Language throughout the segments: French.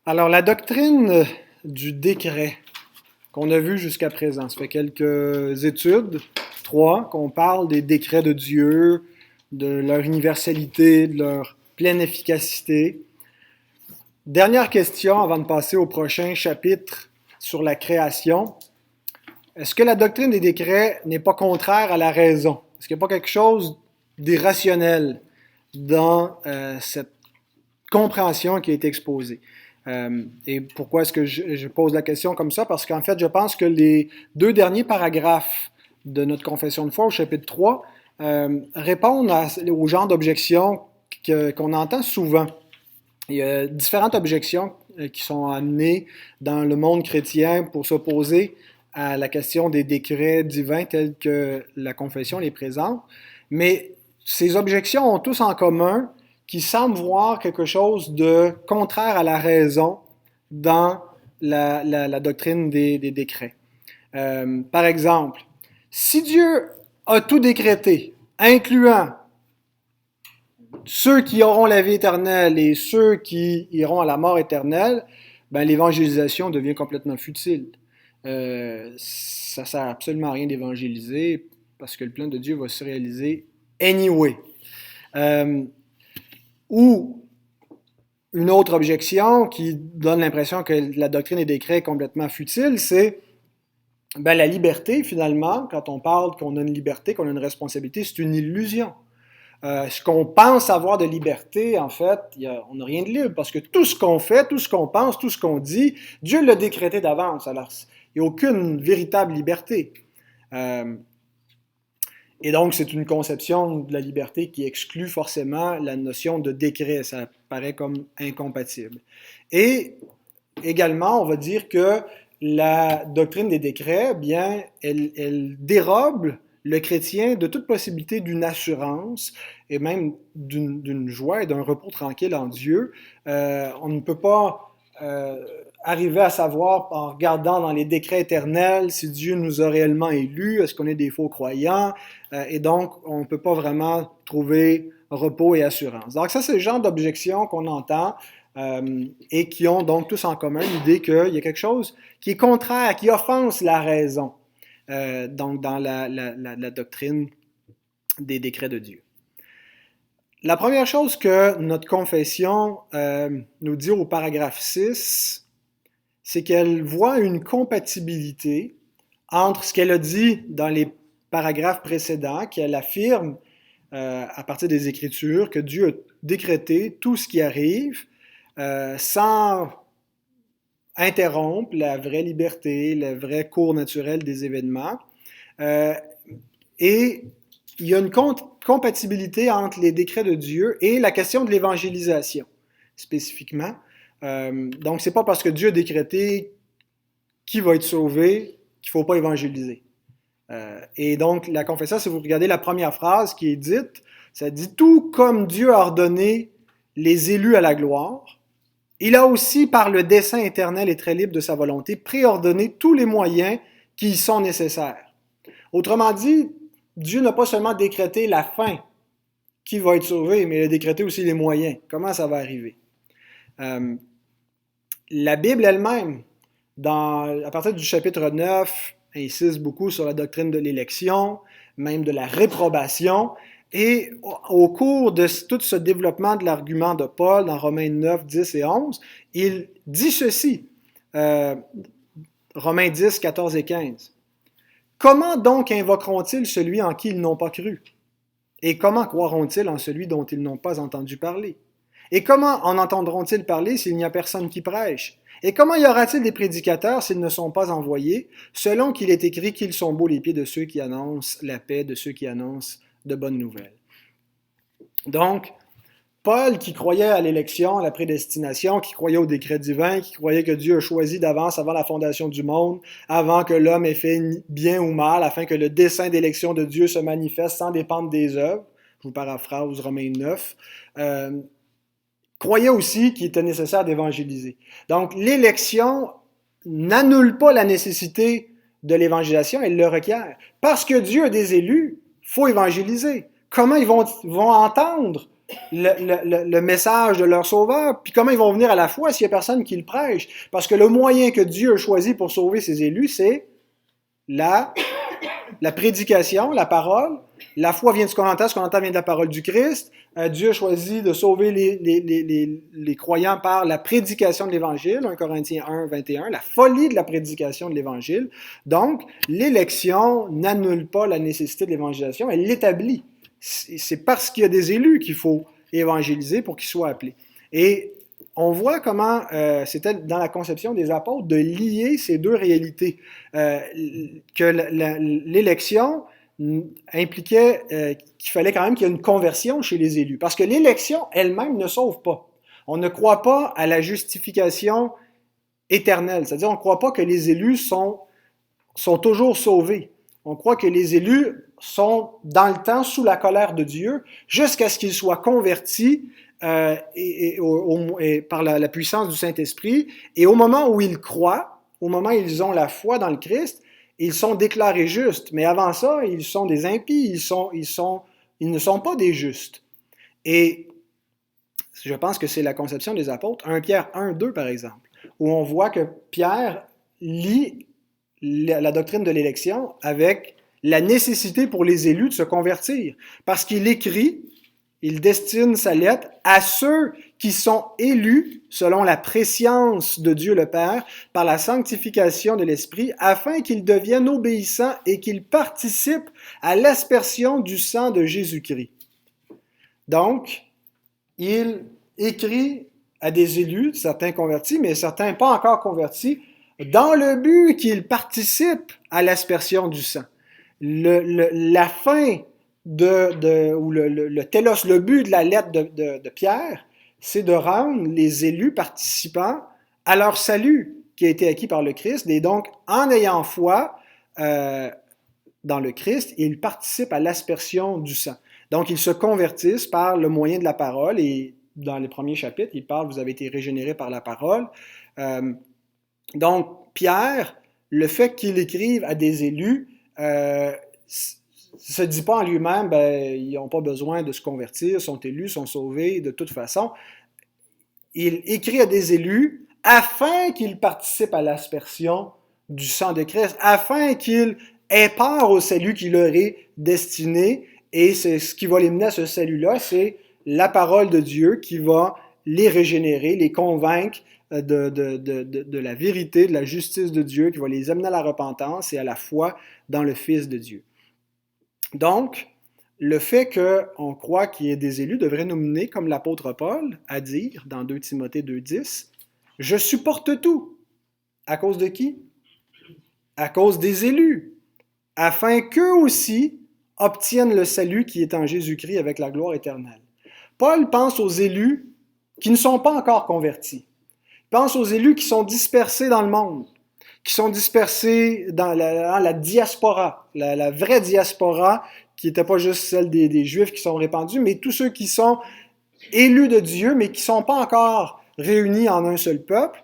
Alors, la doctrine du décret qu'on a vu jusqu'à présent, ça fait quelques études, trois, qu'on parle des décrets de Dieu, de leur universalité, de leur pleine efficacité. Dernière question avant de passer au prochain chapitre sur la création. Est-ce que la doctrine des décrets n'est pas contraire à la raison? Est-ce qu'il n'y a pas quelque chose d'irrationnel dans cette compréhension qui est exposée? Et pourquoi est-ce que je pose la question comme ça? Parce qu'en fait, je pense que les deux derniers paragraphes de notre confession de foi, au chapitre 3, répondent au genre d'objections qu'on entend souvent. Il y a différentes objections qui sont amenées dans le monde chrétien pour s'opposer à la question des décrets divins tels que la confession les présente. Mais ces objections ont tous en commun qui semblent voir quelque chose de contraire à la raison dans la doctrine des décrets. Par exemple, si Dieu a tout décrété, incluant ceux qui auront la vie éternelle et ceux qui iront à la mort éternelle, ben, l'évangélisation devient complètement futile. Ça ne sert absolument à rien d'évangéliser parce que le plan de Dieu va se réaliser anyway. Ou une autre objection qui donne l'impression que la doctrine des décrets est complètement futile, c'est ben, la liberté, finalement, quand on parle qu'on a une liberté, qu'on a une responsabilité, c'est une illusion. Ce qu'on pense avoir de liberté, en fait, on n'a rien de libre parce que tout ce qu'on fait, tout ce qu'on pense, tout ce qu'on dit, Dieu l'a décrété d'avance. Alors, il n'y a aucune véritable liberté. Et donc, c'est une conception de la liberté qui exclut forcément la notion de décret. Ça paraît comme incompatible. Et également, on va dire que la doctrine des décrets, bien, elle dérobe le chrétien de toute possibilité d'une assurance et même d'une joie et d'un repos tranquille en Dieu. On ne peut pas arriver à savoir en regardant dans les décrets éternels si Dieu nous a réellement élus, est-ce qu'on est des faux croyants, et donc on ne peut pas vraiment trouver repos et assurance. Donc ça, c'est le genre d'objections qu'on entend et qui ont donc tous en commun l'idée qu'il y a quelque chose qui est contraire, qui offense la raison, donc dans la doctrine des décrets de Dieu. La première chose que notre confession nous dit au paragraphe 6, c'est qu'elle voit une compatibilité entre ce qu'elle a dit dans les paragraphes précédents, qu'elle affirme à partir des Écritures que Dieu a décrété tout ce qui arrive sans interrompre la vraie liberté, le vrai cours naturel des événements. Et il y a une compatibilité entre les décrets de Dieu et la question de l'évangélisation, spécifiquement. Donc, c'est pas parce que Dieu a décrété qui va être sauvé qu'il ne faut pas évangéliser. Et donc, la confession, si vous regardez la première phrase qui est dite, ça dit « Tout comme Dieu a ordonné les élus à la gloire, il a aussi, par le dessein éternel et très libre de sa volonté, préordonné tous les moyens qui y sont nécessaires. » Autrement dit, Dieu n'a pas seulement décrété la fin qui va être sauvé, mais il a décrété aussi les moyens. Comment ça va arriver? La Bible elle-même, à partir du chapitre 9, insiste beaucoup sur la doctrine de l'élection, même de la réprobation. Et au cours de tout ce développement de l'argument de Paul dans Romains 9, 10 et 11, il dit ceci, Romains 10, 14 et 15. « Comment donc invoqueront-ils celui en qui ils n'ont pas cru? Et comment croiront-ils en celui dont ils n'ont pas entendu parler? Et comment en entendront-ils parler s'il n'y a personne qui prêche? Et comment y aura-t-il des prédicateurs s'ils ne sont pas envoyés, selon qu'il est écrit qu'ils sont beaux les pieds de ceux qui annoncent la paix, de ceux qui annoncent de bonnes nouvelles. » Donc, Paul, qui croyait à l'élection, à la prédestination, qui croyait au décret divin, qui croyait que Dieu a choisi d'avance avant la fondation du monde, avant que l'homme ait fait bien ou mal, afin que le dessein d'élection de Dieu se manifeste sans dépendre des œuvres, je vous paraphrase Romains 9, croyait aussi qu'il était nécessaire d'évangéliser. Donc, l'élection n'annule pas la nécessité de l'évangélisation, elle le requiert. Parce que Dieu a des élus, il faut évangéliser. Comment ils vont entendre le message de leur sauveur, puis comment ils vont venir à la foi s'il n'y a personne qui le prêche? Parce que le moyen que Dieu a choisi pour sauver ses élus, c'est la prédication, la parole. La foi vient de ce qu'on entend vient de la parole du Christ. Dieu a choisi de sauver les croyants par la prédication de l'Évangile, 1 Corinthiens 1, 21, la folie de la prédication de l'Évangile. Donc, l'élection n'annule pas la nécessité de l'évangélisation, elle l'établit. C'est parce qu'il y a des élus qu'il faut évangéliser pour qu'ils soient appelés. Et on voit comment c'était dans la conception des apôtres de lier ces deux réalités. Que l'élection impliquait qu'il fallait quand même qu'il y ait une conversion chez les élus. Parce que l'élection elle-même ne sauve pas. On ne croit pas à la justification éternelle. C'est-à-dire, on ne croit pas que les élus sont toujours sauvés. On croit que les élus sont dans le temps sous la colère de Dieu jusqu'à ce qu'ils soient convertis et par la puissance du Saint-Esprit. Et au moment où ils croient, au moment où ils ont la foi dans le Christ, ils sont déclarés justes. Mais avant ça, ils sont des impies, ils ne sont pas des justes. Et je pense que c'est la conception des apôtres. 1 Pierre 1, 2, par exemple, où on voit que Pierre lie la doctrine de l'élection avec la nécessité pour les élus de se convertir. Parce qu'il écrit, il destine sa lettre à ceux qui sont élus selon la prescience de Dieu le Père par la sanctification de l'Esprit, afin qu'ils deviennent obéissants et qu'ils participent à l'aspersion du sang de Jésus-Christ. Donc, il écrit à des élus, certains convertis, mais certains pas encore convertis, dans le but qu'ils participent à l'aspersion du sang. La fin ou le télos, le but de la lettre de Pierre, c'est de rendre les élus participants à leur salut qui a été acquis par le Christ. Et donc, en ayant foi dans le Christ, ils participent à l'aspersion du sang. Donc, ils se convertissent par le moyen de la parole. Et dans les premiers chapitres, il parle, vous avez été régénérés par la parole. Donc, Pierre, le fait qu'il écrive à des élus, ne se dit pas en lui-même, ils n'ont pas besoin de se convertir, sont élus, sont sauvés de toute façon. Il écrit à des élus afin qu'ils participent à l'aspersion du sang de Christ, afin qu'ils aient part au salut qui leur est destiné. Et c'est ce qui va les mener à ce salut-là, c'est la parole de Dieu qui va les régénérer, les convaincre de la vérité, de la justice de Dieu, qui va les amener à la repentance et à la foi dans le Fils de Dieu. Donc, le fait qu'on croit qu'il y ait des élus devrait nous mener, comme l'apôtre Paul, à dire dans 2 Timothée 2,10, « Je supporte tout. » À cause de qui? À cause des élus, afin qu'eux aussi obtiennent le salut qui est en Jésus-Christ avec la gloire éternelle. Paul pense aux élus qui ne sont pas encore convertis. Il pense aux élus qui sont dispersés dans le monde, qui sont dispersés dans la diaspora, la vraie diaspora, qui n'était pas juste celle des Juifs qui sont répandus, mais tous ceux qui sont élus de Dieu, mais qui ne sont pas encore réunis en un seul peuple.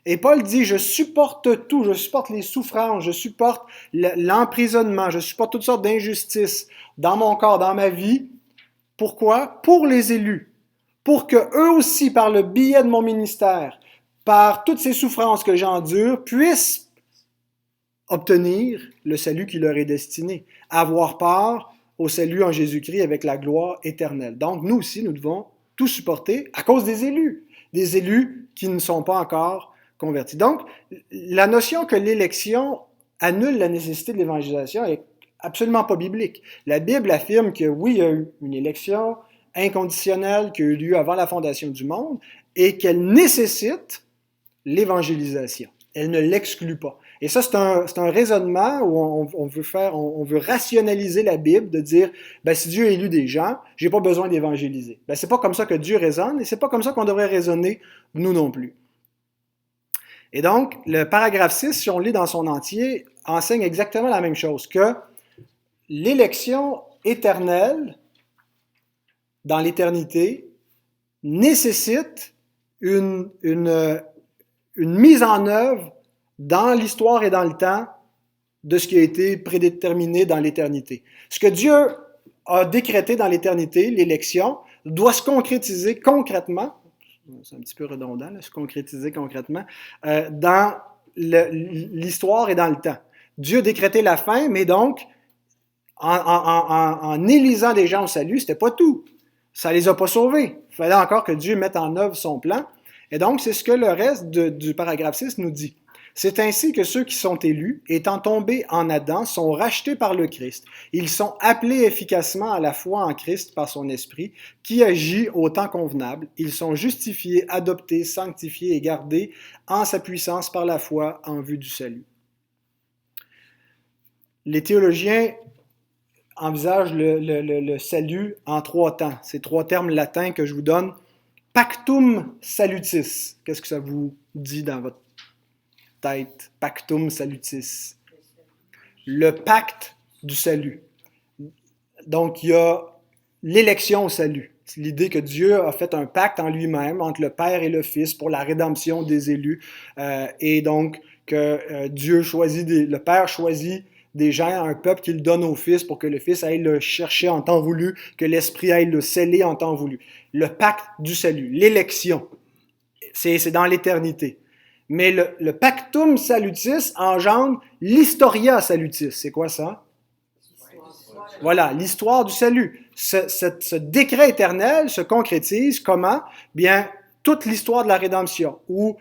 Et Paul dit, je supporte tout, je supporte les souffrances, je supporte l'emprisonnement, je supporte toutes sortes d'injustices dans mon corps, dans ma vie. Pourquoi? Pour les élus. Pour que eux aussi, par le biais de mon ministère, par toutes ces souffrances que j'endure, puissent obtenir le salut qui leur est destiné, avoir part au salut en Jésus-Christ avec la gloire éternelle. Donc, nous aussi, nous devons tout supporter à cause des élus qui ne sont pas encore convertis. Donc, la notion que l'élection annule la nécessité de l'évangélisation est absolument pas biblique. La Bible affirme que oui, il y a eu une élection inconditionnelle qui a eu lieu avant la fondation du monde et qu'elle nécessite l'évangélisation. Elle ne l'exclut pas. Et ça, c'est un raisonnement où on veut rationaliser la Bible, de dire, si Dieu a élu des gens, j'ai pas besoin d'évangéliser. C'est pas comme ça que Dieu raisonne, et c'est pas comme ça qu'on devrait raisonner, nous non plus. Et donc, le paragraphe 6, si on lit dans son entier, enseigne exactement la même chose, que l'élection éternelle dans l'éternité nécessite une mise en œuvre dans l'histoire et dans le temps de ce qui a été prédéterminé dans l'éternité. Ce que Dieu a décrété dans l'éternité, l'élection, doit se concrétiser concrètement, c'est un petit peu redondant, là, se concrétiser concrètement, dans l'histoire et dans le temps. Dieu a décrété la fin, mais donc, en élisant des gens au salut, c'était pas tout. Ça les a pas sauvés. Il fallait encore que Dieu mette en œuvre son plan. Et donc, c'est ce que le reste du paragraphe 6 nous dit. C'est ainsi que ceux qui sont élus, étant tombés en Adam, sont rachetés par le Christ. Ils sont appelés efficacement à la foi en Christ par son Esprit, qui agit au temps convenable. Ils sont justifiés, adoptés, sanctifiés et gardés en sa puissance par la foi en vue du salut. Les théologiens envisagent le salut en 3 temps. Ces 3 termes latins que je vous donne. Pactum salutis. Qu'est-ce que ça vous dit dans votre tête? Pactum salutis. Le pacte du salut. Donc, il y a l'élection au salut. C'est l'idée que Dieu a fait un pacte en lui-même entre le Père et le Fils pour la rédemption des élus. Et donc, que Dieu choisit, le Père choisit des gens, un peuple qu'il donne au Fils pour que le Fils aille le chercher en temps voulu, que l'Esprit aille le sceller en temps voulu. Le pacte du salut, l'élection, c'est dans l'éternité. Mais le pactum salutis engendre l'historia salutis. C'est quoi ça? Voilà, l'histoire du salut. Ce décret éternel se concrétise comment? Bien, toute l'histoire de la rédemption, où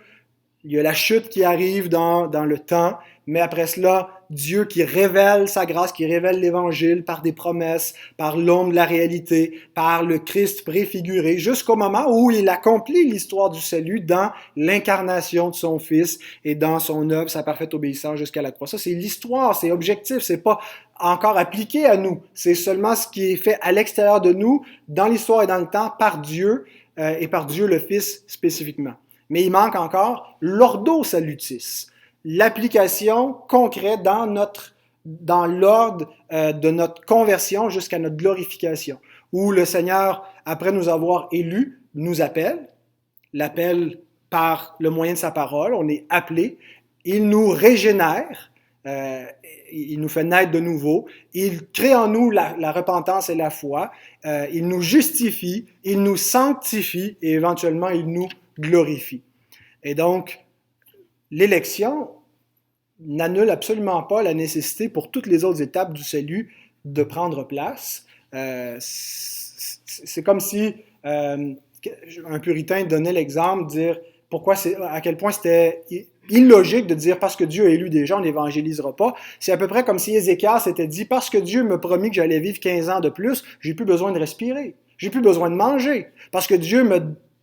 il y a la chute qui arrive dans le temps, mais après cela, Dieu qui révèle sa grâce, qui révèle l'Évangile par des promesses, par l'ombre de la réalité, par le Christ préfiguré, jusqu'au moment où il accomplit l'histoire du salut dans l'incarnation de son Fils et dans son œuvre, sa parfaite obéissance jusqu'à la croix. Ça, c'est l'histoire, c'est objectif, c'est pas encore appliqué à nous. C'est seulement ce qui est fait à l'extérieur de nous, dans l'histoire et dans le temps, par Dieu et par Dieu le Fils spécifiquement. Mais il manque encore l'ordo salutis, l'application concrète dans l'ordre de notre conversion jusqu'à notre glorification, où le Seigneur, après nous avoir élus, nous appelle, l'appelle par le moyen de sa parole, on est appelé, il nous régénère, il nous fait naître de nouveau, il crée en nous la repentance et la foi, il nous justifie, il nous sanctifie et éventuellement il nous glorifie. Et donc, l'élection n'annule absolument pas la nécessité pour toutes les autres étapes du salut de prendre place. C'est comme si un puritain donnait l'exemple, dire à quel point c'était illogique de dire parce que Dieu a élu des gens, on n'évangélisera pas. C'est à peu près comme si Ézéchias s'était dit parce que Dieu me promis que j'allais vivre 15 ans de plus, j'ai plus besoin de respirer, j'ai plus besoin de manger, parce que Dieu me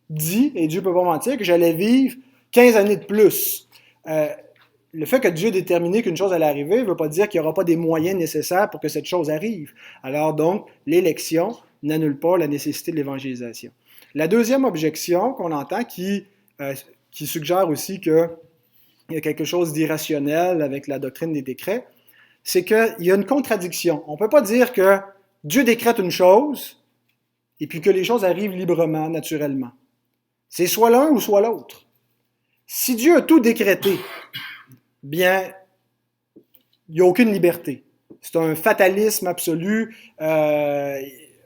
dit, et Dieu ne peut pas mentir, que j'allais vivre 15 années de plus. Le fait que Dieu ait déterminé qu'une chose allait arriver ne veut pas dire qu'il n'y aura pas des moyens nécessaires pour que cette chose arrive. Alors donc, l'élection n'annule pas la nécessité de l'évangélisation. La deuxième objection qu'on entend qui suggère aussi qu'il y a quelque chose d'irrationnel avec la doctrine des décrets, c'est qu'il y a une contradiction. On ne peut pas dire que Dieu décrète une chose et puis que les choses arrivent librement, naturellement. C'est soit l'un ou soit l'autre. Si Dieu a tout décrété, bien, il n'y a aucune liberté. C'est un fatalisme absolu.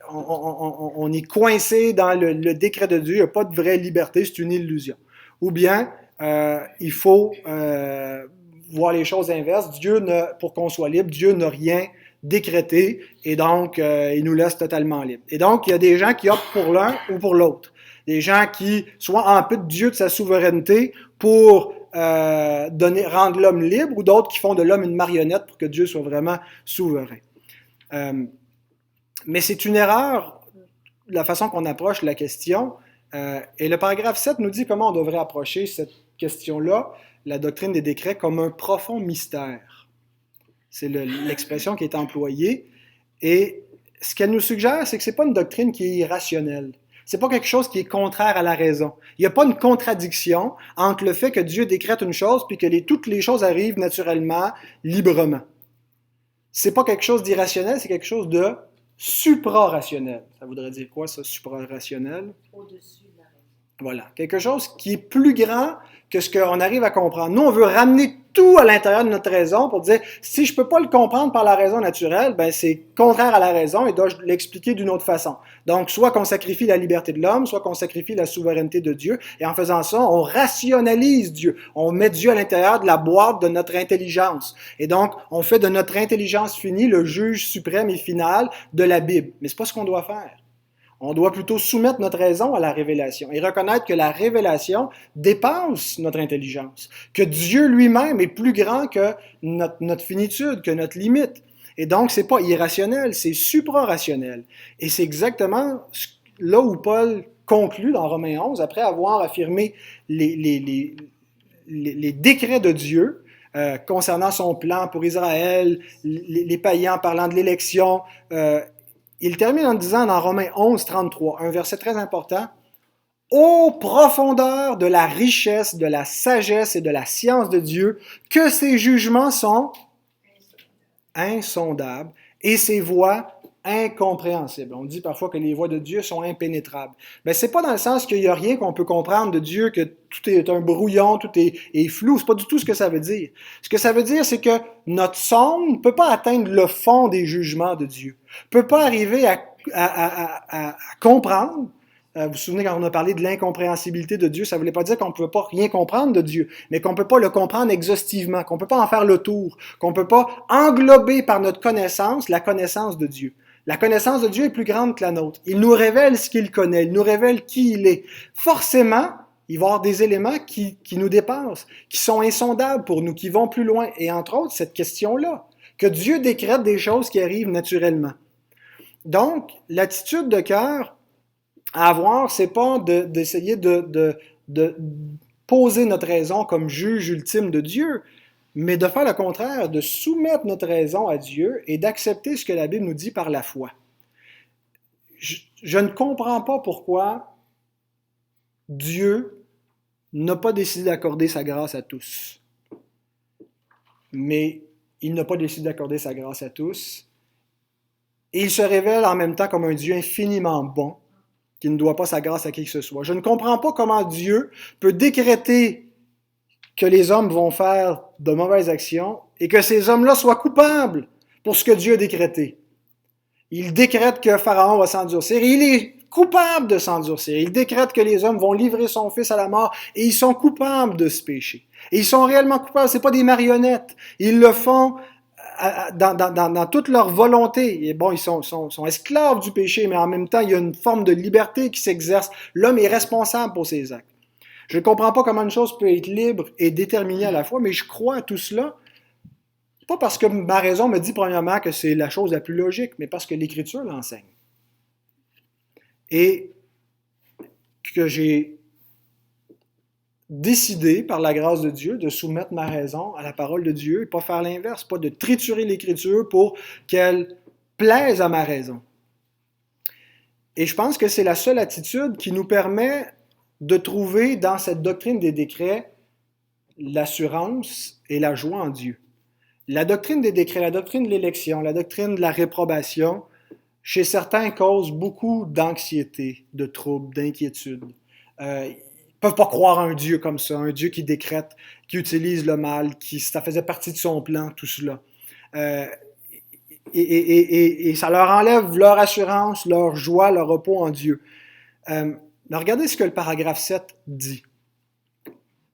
On est coincé dans le décret de Dieu. Il n'y a pas de vraie liberté. C'est une illusion. Ou bien, il faut voir les choses inverses. Pour qu'on soit libre, Dieu n'a rien décrété et donc il nous laisse totalement libres. Et donc, il y a des gens qui optent pour l'un ou pour l'autre. Des gens qui soit amputent Dieu de sa souveraineté pour rendre l'homme libre, ou d'autres qui font de l'homme une marionnette pour que Dieu soit vraiment souverain. Mais c'est une erreur, la façon qu'on approche la question, et le paragraphe 7 nous dit comment on devrait approcher cette question-là, la doctrine des décrets, comme un profond mystère. C'est l'expression qui est employée, et ce qu'elle nous suggère, c'est que ce n'est pas une doctrine qui est irrationnelle. C'est pas quelque chose qui est contraire à la raison. Il n'y a pas une contradiction entre le fait que Dieu décrète une chose puis que toutes les choses arrivent naturellement, librement. C'est pas quelque chose d'irrationnel, c'est quelque chose de supra-rationnel. Ça voudrait dire quoi, ça, supra-rationnel? Au-dessus de la raison. Voilà, quelque chose qui est plus grand que ce qu'on arrive à comprendre. Nous, on veut ramener tout à l'intérieur de notre raison pour dire, si je ne peux pas le comprendre par la raison naturelle, ben c'est contraire à la raison et dois l'expliquer d'une autre façon. Donc, soit qu'on sacrifie la liberté de l'homme, soit qu'on sacrifie la souveraineté de Dieu, et en faisant ça, on rationalise Dieu. On met Dieu à l'intérieur de la boîte de notre intelligence. Et donc, on fait de notre intelligence finie le juge suprême et final de la Bible. Mais c'est pas ce qu'on doit faire. On doit plutôt soumettre notre raison à la révélation et reconnaître que la révélation dépasse notre intelligence, que Dieu lui-même est plus grand que notre finitude, que notre limite. Et donc, c'est pas irrationnel, c'est supra-rationnel. Et c'est exactement là où Paul conclut dans Romains 11, après avoir affirmé les décrets de Dieu, concernant son plan pour Israël, les païens parlant de l'élection, il termine en disant dans Romains 11, 33, un verset très important, « Ô profondeur de la richesse, de la sagesse et de la science de Dieu, que ses jugements sont insondables et ses voies incompréhensibles. » On dit parfois que les voies de Dieu sont impénétrables. Mais c'est pas dans le sens qu'il n'y a rien qu'on peut comprendre de Dieu, que tout est un brouillon, tout est flou. C'est pas du tout ce que ça veut dire. Ce que ça veut dire, c'est que notre sonde ne peut pas atteindre le fond des jugements de Dieu. Ne peut pas arriver à comprendre. Vous vous souvenez quand on a parlé de l'incompréhensibilité de Dieu, ça ne voulait pas dire qu'on ne peut pas rien comprendre de Dieu, mais qu'on ne peut pas le comprendre exhaustivement, qu'on ne peut pas en faire le tour, qu'on ne peut pas englober par notre connaissance la connaissance de Dieu. La connaissance de Dieu est plus grande que la nôtre. Il nous révèle ce qu'il connaît, il nous révèle qui il est. Forcément, il va y avoir des éléments qui nous dépassent, qui sont insondables pour nous, qui vont plus loin. Et entre autres, cette question-là, que Dieu décrète des choses qui arrivent naturellement. Donc, l'attitude de cœur à avoir, c'est pas d'essayer de poser notre raison comme juge ultime de Dieu, mais de faire le contraire, de soumettre notre raison à Dieu et d'accepter ce que la Bible nous dit par la foi. Je ne comprends pas pourquoi Dieu n'a pas décidé d'accorder sa grâce à tous. Mais il n'a pas décidé d'accorder sa grâce à tous. Et il se révèle en même temps comme un Dieu infiniment bon, qui ne doit pas sa grâce à qui que ce soit. Je ne comprends pas comment Dieu peut décréter que les hommes vont faire de mauvaises actions et que ces hommes-là soient coupables pour ce que Dieu a décrété. Il décrète que Pharaon va s'endurcir et il est coupable de s'endurcir. Il décrète que les hommes vont livrer son fils à la mort et ils sont coupables de ce péché. Et ils sont réellement coupables, ce n'est pas des marionnettes. Ils le font dans toute leur volonté. Et bon, ils sont esclaves du péché, mais en même temps, il y a une forme de liberté qui s'exerce. L'homme est responsable pour ses actes. Je ne comprends pas comment une chose peut être libre et déterminée à la fois, mais je crois à tout cela, pas parce que ma raison me dit premièrement que c'est la chose la plus logique, mais parce que l'Écriture l'enseigne. Et que j'ai décidé, par la grâce de Dieu, de soumettre ma raison à la parole de Dieu et pas faire l'inverse, pas de triturer l'Écriture pour qu'elle plaise à ma raison. Et je pense que c'est la seule attitude qui nous permet de trouver dans cette doctrine des décrets l'assurance et la joie en Dieu. La doctrine des décrets, la doctrine de l'élection, la doctrine de la réprobation, chez certains, cause beaucoup d'anxiété, de troubles, d'inquiétude. Ils ne peuvent pas croire à un Dieu comme ça, un Dieu qui décrète, qui utilise le mal, qui ça faisait partie de son plan, tout cela. Et ça leur enlève leur assurance, leur joie, leur repos en Dieu. Mais regardez ce que le paragraphe 7 dit.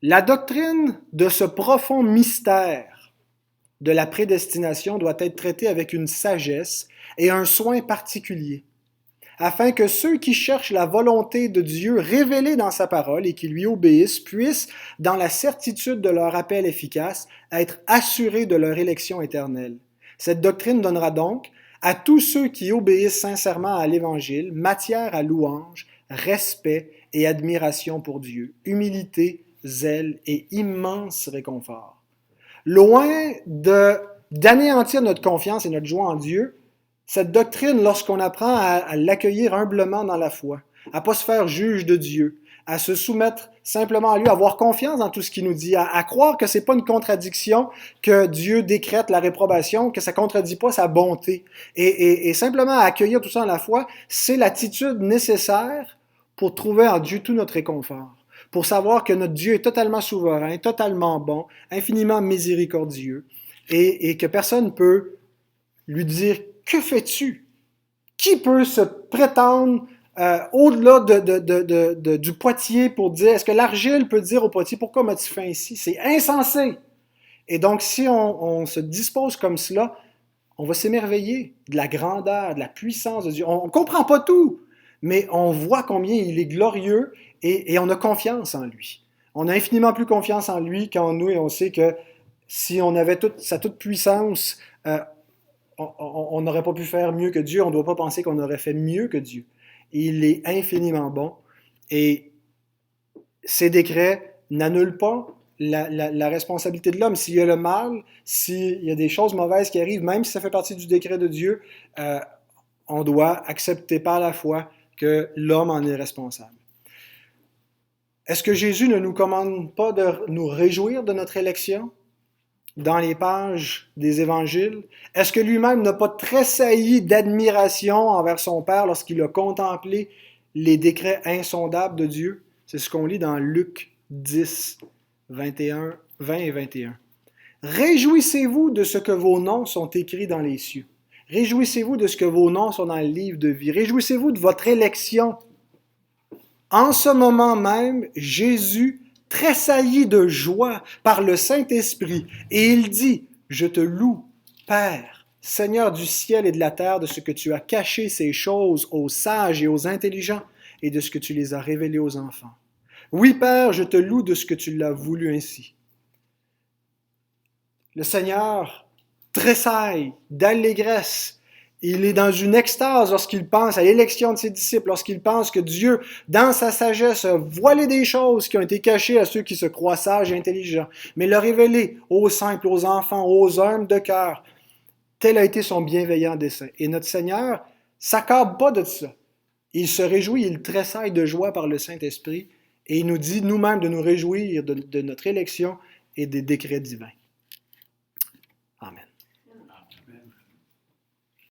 La doctrine de ce profond mystère de la prédestination doit être traitée avec une sagesse et un soin particulier, afin que ceux qui cherchent la volonté de Dieu révélée dans sa parole et qui lui obéissent puissent, dans la certitude de leur appel efficace, être assurés de leur élection éternelle. Cette doctrine donnera donc à tous ceux qui obéissent sincèrement à l'Évangile matière à louange, respect et admiration pour Dieu, humilité, zèle et immense réconfort. Loin d'anéantir notre confiance et notre joie en Dieu, cette doctrine, lorsqu'on apprend à l'accueillir humblement dans la foi, à ne pas se faire juge de Dieu, à se soumettre simplement à lui, à avoir confiance dans tout ce qu'il nous dit, à croire que ce n'est pas une contradiction, que Dieu décrète la réprobation, que ça ne contredit pas sa bonté, et simplement à accueillir tout ça dans la foi, c'est l'attitude nécessaire pour trouver en Dieu tout notre réconfort, pour savoir que notre Dieu est totalement souverain, totalement bon, infiniment miséricordieux, et que personne ne peut lui dire « Que fais-tu » Qui peut se prétendre au-delà du potier pour dire, est-ce que l'argile peut dire au potier, pourquoi m'as-tu fait ainsi? C'est insensé. Et donc, si on se dispose comme cela, on va s'émerveiller de la grandeur, de la puissance de Dieu. On ne comprend pas tout, mais on voit combien il est glorieux et on a confiance en lui. On a infiniment plus confiance en lui qu'en nous et on sait que si on avait sa toute puissance, on n'aurait pas pu faire mieux que Dieu. On ne doit pas penser qu'on aurait fait mieux que Dieu. Il est infiniment bon et ses décrets n'annulent pas la responsabilité de l'homme. S'il y a le mal, s'il y a des choses mauvaises qui arrivent, même si ça fait partie du décret de Dieu, on doit accepter par la foi que l'homme en est responsable. Est-ce que Jésus ne nous commande pas de nous réjouir de notre élection dans les pages des évangiles? Est-ce que lui-même n'a pas tressailli d'admiration envers son Père lorsqu'il a contemplé les décrets insondables de Dieu? C'est ce qu'on lit dans Luc 10, 20 et 21. Réjouissez-vous de ce que vos noms sont écrits dans les cieux. Réjouissez-vous de ce que vos noms sont dans le livre de vie. Réjouissez-vous de votre élection. En ce moment même, Jésus tressaillit de joie par le Saint-Esprit et il dit, « Je te loue, Père, Seigneur du ciel et de la terre, de ce que tu as caché ces choses aux sages et aux intelligents et de ce que tu les as révélées aux enfants. Oui, Père, je te loue de ce que tu l'as voulu ainsi. » Le Seigneur tressaille d'allégresse. Il est dans une extase lorsqu'il pense à l'élection de ses disciples, lorsqu'il pense que Dieu, dans sa sagesse, a voilé des choses qui ont été cachées à ceux qui se croient sages et intelligents, mais l'a révélé aux simples, aux enfants, aux humbles de cœur. Tel a été son bienveillant dessein. Et notre Seigneur s'accable pas de ça. Il se réjouit, il tressaille de joie par le Saint-Esprit et il nous dit nous-mêmes de nous réjouir de notre élection et des décrets divins.